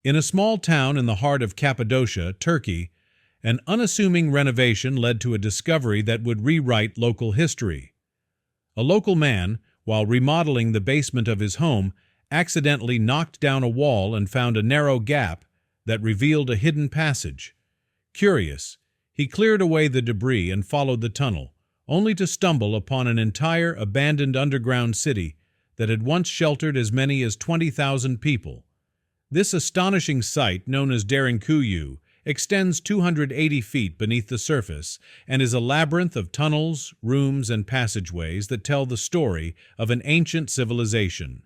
In a small town in the heart of Cappadocia, Turkey, an unassuming renovation led to a discovery that would rewrite local history. A local man, while remodeling the basement of his home, accidentally knocked down a wall and found a narrow gap that revealed a hidden passage. Curious, he cleared away the debris and followed the tunnel, only to stumble upon an entire abandoned underground city that had once sheltered as many as 20,000 people. This astonishing site, known as Derinkuyu, extends 280 feet beneath the surface and is a labyrinth of tunnels, rooms, and passageways that tell the story of an ancient civilization.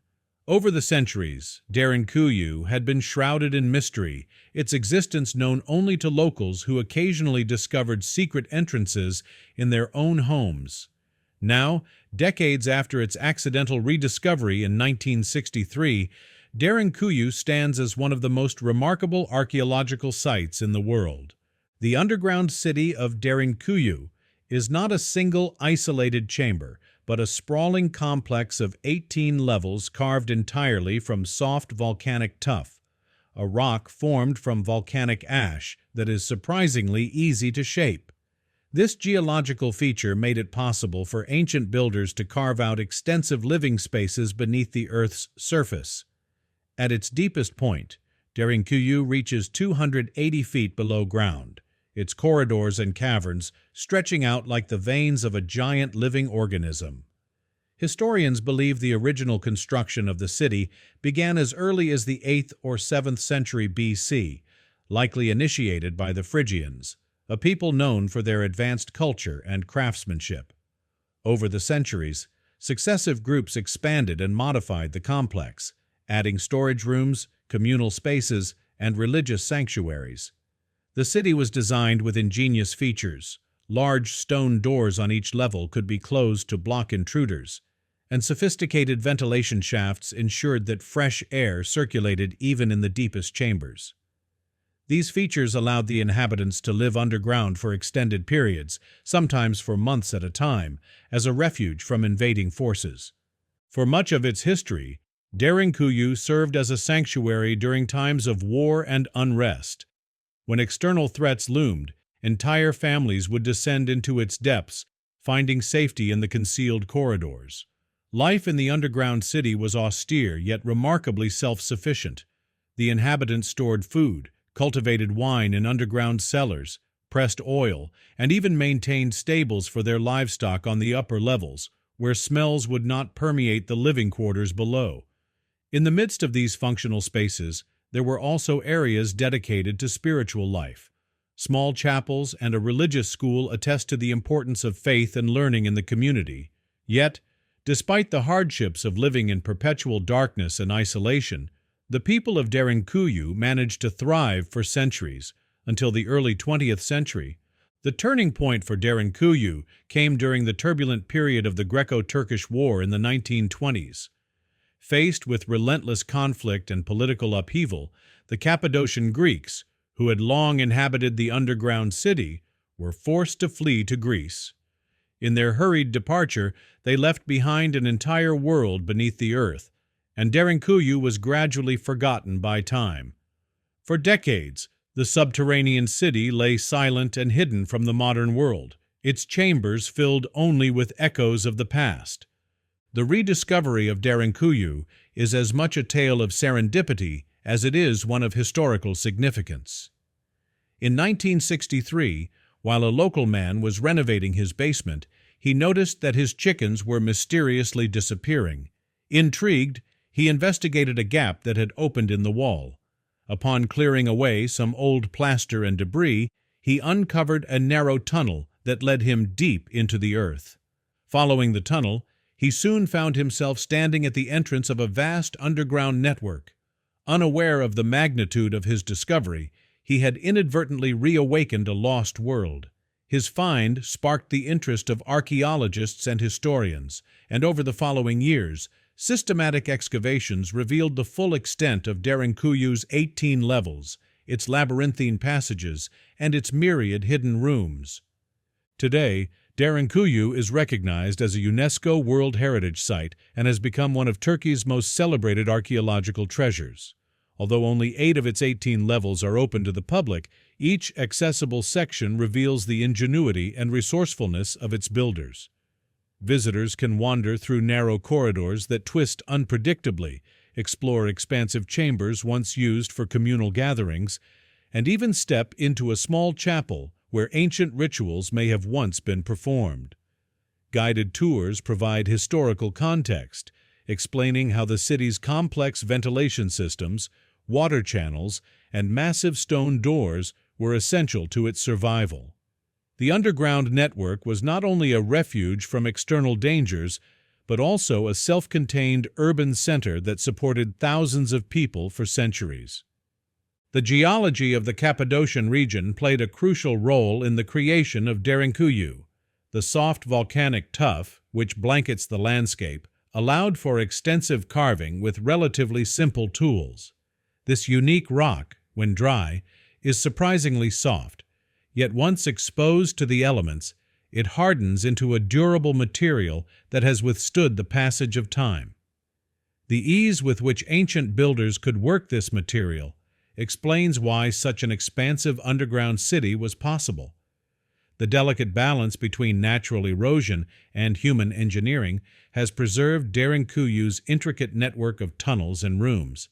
Over the centuries, Derinkuyu had been shrouded in mystery, its existence known only to locals who occasionally discovered secret entrances in their own homes. Now, decades after its accidental rediscovery in 1963, Derinkuyu stands as one of the most remarkable archaeological sites in the world. The underground city of Derinkuyu is not a single isolated chamber, but a sprawling complex of 18 levels carved entirely from soft volcanic tuff, a rock formed from volcanic ash that is surprisingly easy to shape. This geological feature made it possible for ancient builders to carve out extensive living spaces beneath the Earth's surface. At its deepest point, Derinkuyu reaches 280 feet below ground, its corridors and caverns stretching out like the veins of a giant living organism. Historians believe the original construction of the city began as early as the 8th or 7th century BC, likely initiated by the Phrygians, a people known for their advanced culture and craftsmanship. Over the centuries, successive groups expanded and modified the complex, adding storage rooms, communal spaces, and religious sanctuaries. The city was designed with ingenious features. Large stone doors on each level could be closed to block intruders, and sophisticated ventilation shafts ensured that fresh air circulated even in the deepest chambers. These features allowed the inhabitants to live underground for extended periods, sometimes for months at a time, as a refuge from invading forces. For much of its history, Derinkuyu served as a sanctuary during times of war and unrest. When external threats loomed, entire families would descend into its depths, finding safety in the concealed corridors. Life in the underground city was austere yet remarkably self-sufficient. The inhabitants stored food, cultivated wine in underground cellars, pressed oil, and even maintained stables for their livestock on the upper levels, where smells would not permeate the living quarters below. In the midst of these functional spaces, there were also areas dedicated to spiritual life. Small chapels and a religious school attest to the importance of faith and learning in the community. Yet, despite the hardships of living in perpetual darkness and isolation, the people of Derinkuyu managed to thrive for centuries, until the early 20th century. The turning point for Derinkuyu came during the turbulent period of the Greco-Turkish War in the 1920s. Faced with relentless conflict and political upheaval, the Cappadocian Greeks, who had long inhabited the underground city, were forced to flee to Greece. In their hurried departure, they left behind an entire world beneath the earth, and Derinkuyu was gradually forgotten by time. For decades, the subterranean city lay silent and hidden from the modern world, its chambers filled only with echoes of the past. The rediscovery of Derinkuyu is as much a tale of serendipity as it is one of historical significance. In 1963, while a local man was renovating his basement, he noticed that his chickens were mysteriously disappearing. Intrigued, he investigated a gap that had opened in the wall. Upon clearing away some old plaster and debris, he uncovered a narrow tunnel that led him deep into the earth. Following the tunnel, he soon found himself standing at the entrance of a vast underground network. Unaware of the magnitude of his discovery, he had inadvertently reawakened a lost world. His find sparked the interest of archaeologists and historians, and over the following years, systematic excavations revealed the full extent of Derinkuyu's 18 levels, its labyrinthine passages, and its myriad hidden rooms. Today, Derinkuyu is recognized as a UNESCO World Heritage Site and has become one of Turkey's most celebrated archaeological treasures. Although only 8 of its 18 levels are open to the public, each accessible section reveals the ingenuity and resourcefulness of its builders. Visitors can wander through narrow corridors that twist unpredictably, explore expansive chambers once used for communal gatherings, and even step into a small chapel where ancient rituals may have once been performed. Guided tours provide historical context, explaining how the city's complex ventilation systems, water channels, and massive stone doors were essential to its survival. The underground network was not only a refuge from external dangers, but also a self-contained urban center that supported thousands of people for centuries. The geology of the Cappadocian region played a crucial role in the creation of Derinkuyu. The soft volcanic tuff, which blankets the landscape, allowed for extensive carving with relatively simple tools. This unique rock, when dry, is surprisingly soft, yet once exposed to the elements, it hardens into a durable material that has withstood the passage of time. The ease with which ancient builders could work this material explains why such an expansive underground city was possible. The delicate balance between natural erosion and human engineering has preserved Derinkuyu's intricate network of tunnels and rooms,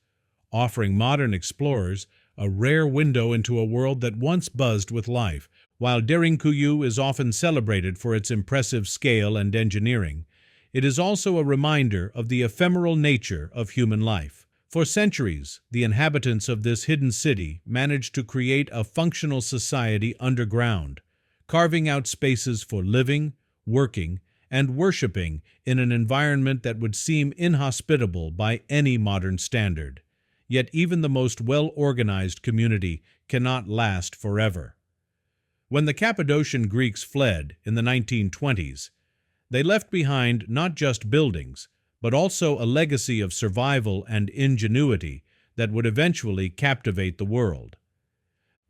offering modern explorers a rare window into a world that once buzzed with life. While Derinkuyu is often celebrated for its impressive scale and engineering, it is also a reminder of the ephemeral nature of human life. For centuries, the inhabitants of this hidden city managed to create a functional society underground, carving out spaces for living, working, and worshiping in an environment that would seem inhospitable by any modern standard. Yet even the most well-organized community cannot last forever. When the Cappadocian Greeks fled in the 1920s, they left behind not just buildings, but also a legacy of survival and ingenuity that would eventually captivate the world.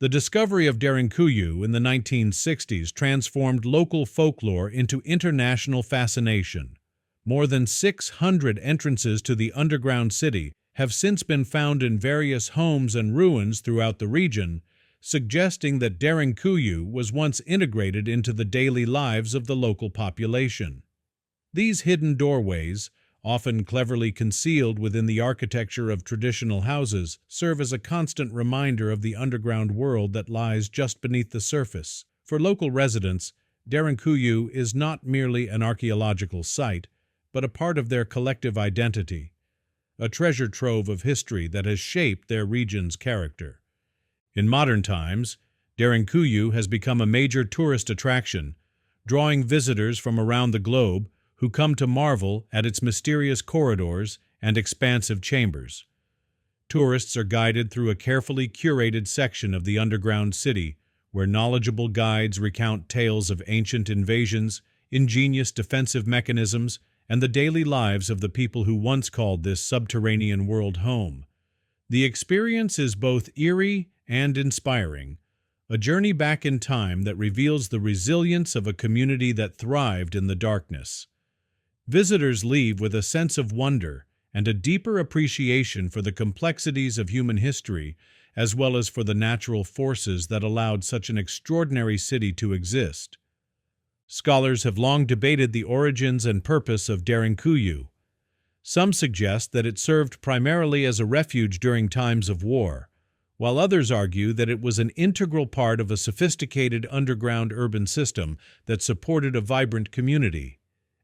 The discovery of Derinkuyu in the 1960s transformed local folklore into international fascination. More than 600 entrances to the underground city have since been found in various homes and ruins throughout the region, suggesting that Derinkuyu was once integrated into the daily lives of the local population. These hidden doorways, often cleverly concealed within the architecture of traditional houses, serve as a constant reminder of the underground world that lies just beneath the surface. For local residents, Derinkuyu is not merely an archaeological site, but a part of their collective identity, a treasure trove of history that has shaped their region's character. In modern times, Derinkuyu has become a major tourist attraction, drawing visitors from around the globe who come to marvel at its mysterious corridors and expansive chambers. Tourists are guided through a carefully curated section of the underground city, where knowledgeable guides recount tales of ancient invasions, ingenious defensive mechanisms, and the daily lives of the people who once called this subterranean world home. The experience is both eerie and inspiring, a journey back in time that reveals the resilience of a community that thrived in the darkness. Visitors leave with a sense of wonder and a deeper appreciation for the complexities of human history, as well as for the natural forces that allowed such an extraordinary city to exist. Scholars have long debated the origins and purpose of Derinkuyu. Some suggest that it served primarily as a refuge during times of war, while others argue that it was an integral part of a sophisticated underground urban system that supported a vibrant community.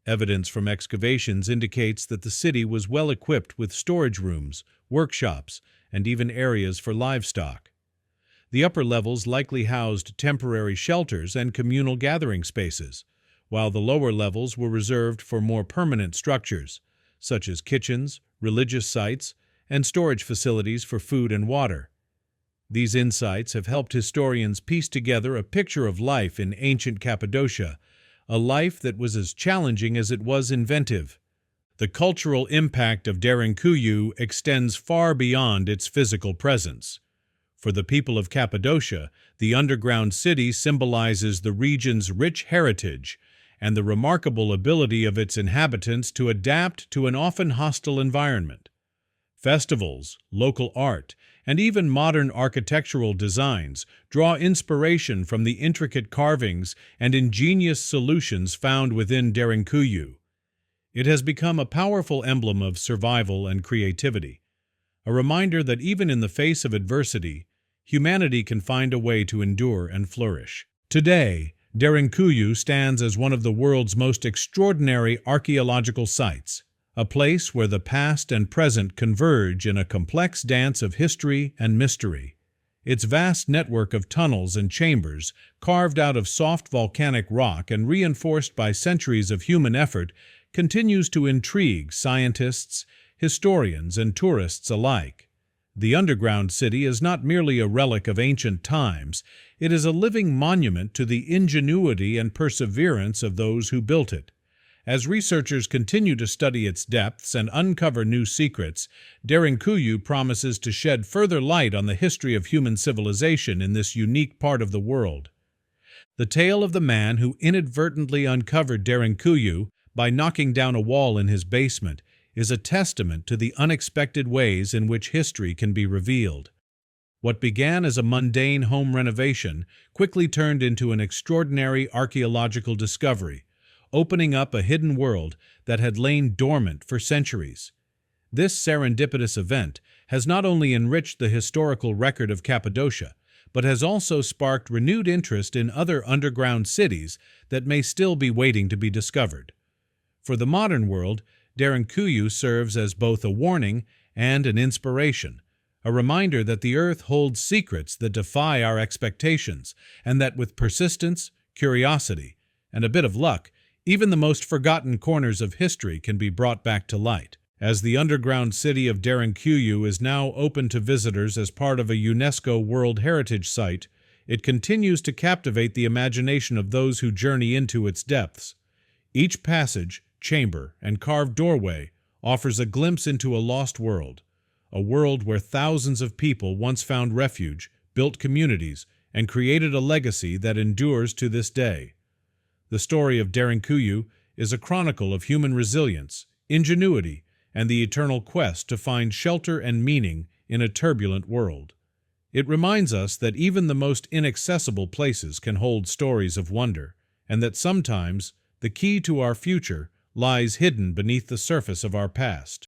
Evidence from excavations indicates that the city was well equipped with storage rooms, workshops, and even areas for livestock. The upper levels likely housed temporary shelters and communal gathering spaces, while the lower levels were reserved for more permanent structures, such as kitchens, religious sites, and storage facilities for food and water. These insights have helped historians piece together a picture of life in ancient Cappadocia, a life that was as challenging as it was inventive. The cultural impact of Derinkuyu extends far beyond its physical presence. For the people of Cappadocia, the underground city symbolizes the region's rich heritage and the remarkable ability of its inhabitants to adapt to an often hostile environment. Festivals, local art, and even modern architectural designs draw inspiration from the intricate carvings and ingenious solutions found within Derinkuyu. It has become a powerful emblem of survival and creativity, a reminder that even in the face of adversity, humanity can find a way to endure and flourish. Today, Derinkuyu stands as one of the world's most extraordinary archaeological sites, a place where the past and present converge in a complex dance of history and mystery. Its vast network of tunnels and chambers, carved out of soft volcanic rock and reinforced by centuries of human effort, continues to intrigue scientists, historians, and tourists alike. The underground city is not merely a relic of ancient times, it is a living monument to the ingenuity and perseverance of those who built it. As researchers continue to study its depths and uncover new secrets, Derinkuyu promises to shed further light on the history of human civilization in this unique part of the world. The tale of the man who inadvertently uncovered Derinkuyu by knocking down a wall in his basement is a testament to the unexpected ways in which history can be revealed. What began as a mundane home renovation quickly turned into an extraordinary archaeological discovery, opening up a hidden world that had lain dormant for centuries. This serendipitous event has not only enriched the historical record of Cappadocia, but has also sparked renewed interest in other underground cities that may still be waiting to be discovered. For the modern world, Derinkuyu serves as both a warning and an inspiration, a reminder that the Earth holds secrets that defy our expectations, and that with persistence, curiosity, and a bit of luck, even the most forgotten corners of history can be brought back to light. As the underground city of Derinkuyu is now open to visitors as part of a UNESCO World Heritage Site, it continues to captivate the imagination of those who journey into its depths. Each passage, chamber, and carved doorway offers a glimpse into a lost world, a world where thousands of people once found refuge, built communities, and created a legacy that endures to this day. The story of Derinkuyu is a chronicle of human resilience, ingenuity, and the eternal quest to find shelter and meaning in a turbulent world. It reminds us that even the most inaccessible places can hold stories of wonder, and that sometimes the key to our future lies hidden beneath the surface of our past.